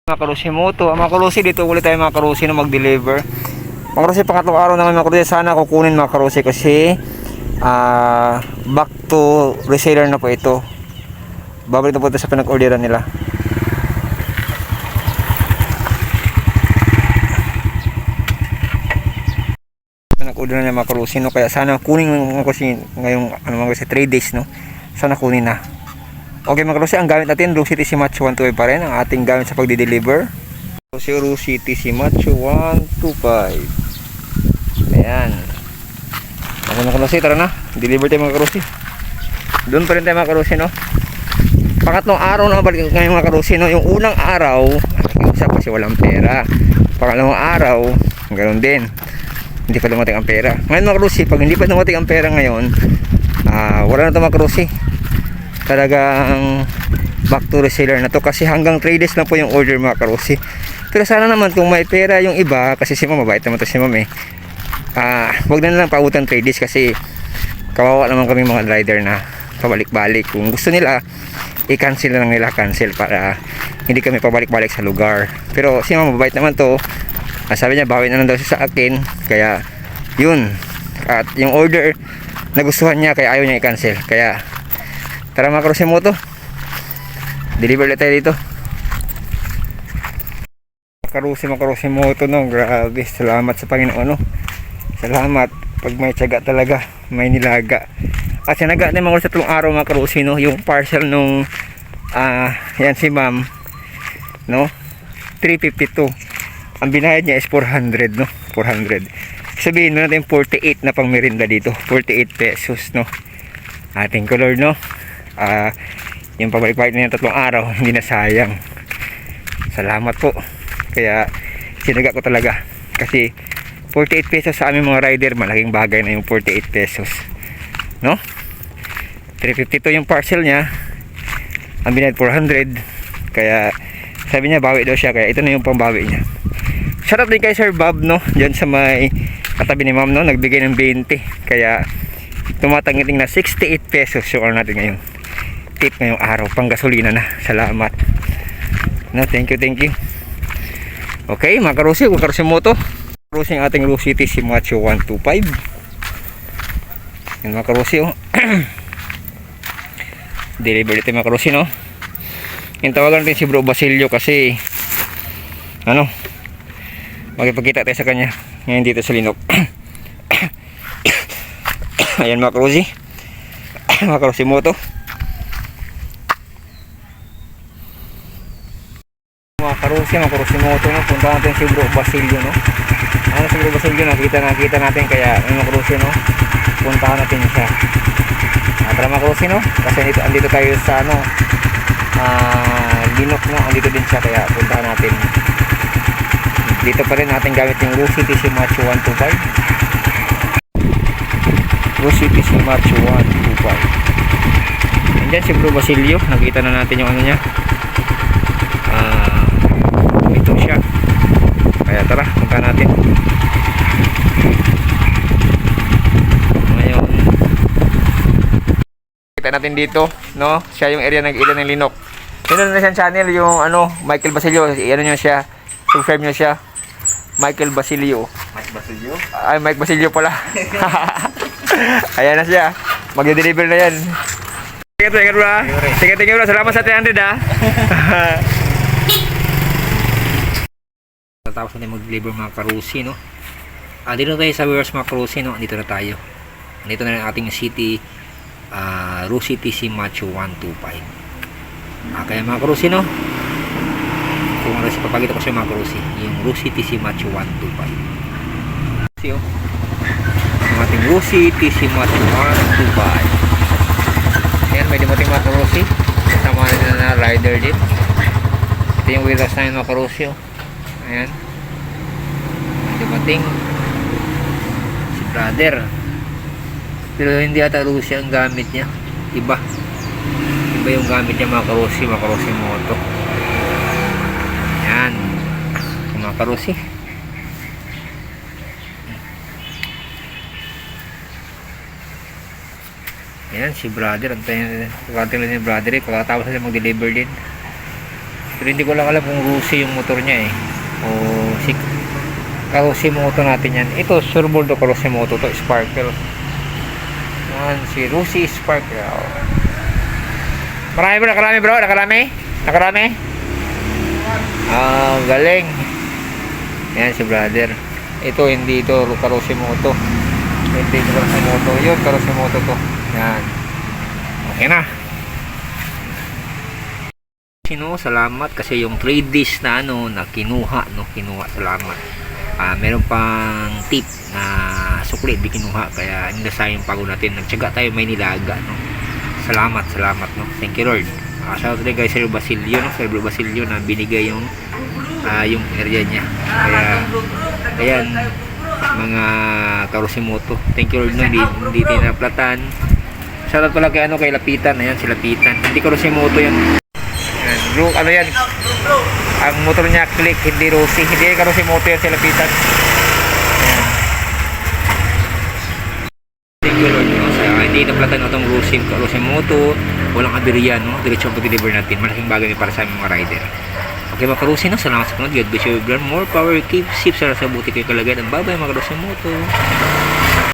Mga karusi mo to. Mga karusi, dito ulit tayo mga karusi na mag-deliver. Mga karusi, pangatlong araw naman mga karusi. Sana kukunin mga karusi kasi back to reseller na po ito. Babalik na po ito sa pinag-orderan nila. Pinag-orderan niya mga karusi, no? Kaya sana kunin mga karusi ngayong mga karusi, 3 days, no? Sana kunin na. Okay mga karusi, ang gamit natin Rosy TC Macho 125 pa rin ang ating gamit sa pagdi-deliver. Si Rosy TC Macho 125. Ayan. Okay mga karusi, tara na. Deliver tayo mga karusi. Doon pa rin tayo mga karusi, no? Pangatlong araw na balik ngayon mga karusi, no? Yung unang araw, nakiusap kasi walang pera. Pangalawang araw, ganoon din. Hindi pa dumating ang pera. Ngayon mga karusi, pag hindi pa dumating ang pera ngayon, wala na ito mga karusi. Talagang back to reseller na to kasi hanggang 3 days lang po yung order mga karusi. Pero sana naman kung may pera yung iba, kasi si ma'am, mabait naman to si ma'am eh, wag na lang pautan 3 days kasi kawawa naman kami mga rider na pabalik-balik. Kung gusto nila i-cancel na lang nila, cancel para hindi kami pabalik-balik sa lugar. Pero si ma'am, mabait naman to. Sabi niya bawi na lang daw siya sa akin, kaya yun. At yung order nagustuhan niya kaya ayaw niya i-cancel. Kaya tara mga karusi mo to, deliver ulit tayo dito. Mga karusi mo to, no? Grabe, salamat sa Panginoon, no? Salamat, pag may tiyaga talaga may nilaga. At sinaga na mga sa 3 araw mga karusi, no? Yung parcel nung yan si ma'am, no? 352. Ang binayad niya is 400, no? 400. Sabihin mo natin 48 na pang merinda dito, 48 pesos, no? Ating color, no? Yung pabalik-balik na yung 3 araw, hindi na sayang. Salamat po. Kaya sinaga ko talaga kasi 48 pesos sa aming mga rider, malaking bagay na yung 48 pesos, no? 352 yung parcel niya, ang binayad 400. Kaya sabi niya bawi daw siya, kaya ito na yung pambawi niya. Shoutout din kay Sir Bob, no? Diyan sa may katabi ni ma'am, no? Nagbigay ng 20, kaya tumatangiting na 68 pesos yung natin ngayon. Tip ngayong araw, pang gasolina na. Salamat, no? Thank you. Okay mga karusi, kung karusi mo to, karusi ang ating Rosy TC Macho 125. Yan mga karusi, oh. Deliver ito mga karusi, no? Yung tawagan natin si Bro Basilio kasi ano, magpagkita tayo sa kanya ngayon dito sa Linok. Ayan mga karusi, mga karusi mo to. Mga karusi mo to, no? Punta natin si Bro Basilio, no? Ano si Bro Basilio, nakita natin, kaya mga karusi, no? Puntahan natin siya. Tara mga karusi, no? Kasi andito tayo sa ano, Linok, no? Andito din siya, kaya puntahan natin. Dito pa rin natin gamit yung Rosy TC Macho 125. Rosy TC Macho 125. Andyan si Bro Basilio, nakita na natin yung ano niya. Ito siya, kaya tara, punta natin ngayon. Kita natin dito, no? Siya yung area ng Linok. Yun na siyang channel, yung ano, Michael Basilio. Ano nyo siya, subscribe nyo siya, Michael Basilio. Mike Basilio? Ay, Mike Basilio pala. Ayan na siya, mag-deliver na yan. Sige bro, sige bro, salamat sa 300 ha. Tapos na mag-deliver mga karusi, no? Dito tayo sa warehouse mga karusi, no? Dito na tayo. Dito na ang ating city, Rosy TC Macho 125. Kaya mga karusi, no? Kung ano si papakita ko sa mga karusi, yung Rosy TC Macho 125. See, oh. Ang ating Rosy TC Macho 125. Ayan, may dumating mga karusi. Kasama na rider din. Ito yung warehouse na yun mga karusi, oh. Ayan, dumating si brother, pero hindi ata Rosy ang gamit niya, iba yung gamit niya mga karusi moto. Ayan mga karusi. Ayan si brother, antayin lang ni brother, pagkatapos na mag-deliver din. Pero hindi ko lang alam kung Rusi yung motor niya eh. O si Karosimoto natin yan. Ito, sureball to Karosimoto to, Sparkle. Yan, si Rusi Sparkle. Marami bro, nakarami bro, nakarami? Galing. Yan si brother. Ito, hindi ito Karosimoto. Hindi ito Karosimoto. Yun, Karosimoto to. Yan. Okay na. Salamat kasi yung 3 days na na kinuha, salamat. Meron pang tip na sukli di kinuha, kaya hindi sayang pagod natin, nagtiyaga tayo, may nilaga salamat thank you Lord. Shoutout din guys sa Basilio sa Basilio na binigay yung area niya, kaya ayan mga Karosimoto, thank you Lord, hindi tinaplatan. Shoutout pala kay kay Lapitan, ayan si Lapitan, hindi Karosimoto yan. Bro, ano yan? Ang motor niya click, hindi Rusi. Hindi Karosimoto yan sa Lapitan. Ayan. Thank you Lord. Hindi naplatan itong Rusi, Karosimoto. Walang aberya, diretso ang pag-deliver natin. Malaking bagay para sa aming mga rider. Okay mga Karusi, salamat sa panood. God bless you. More power, keep safe sa buti kayo kalagay. Ang babay mga Karosimoto.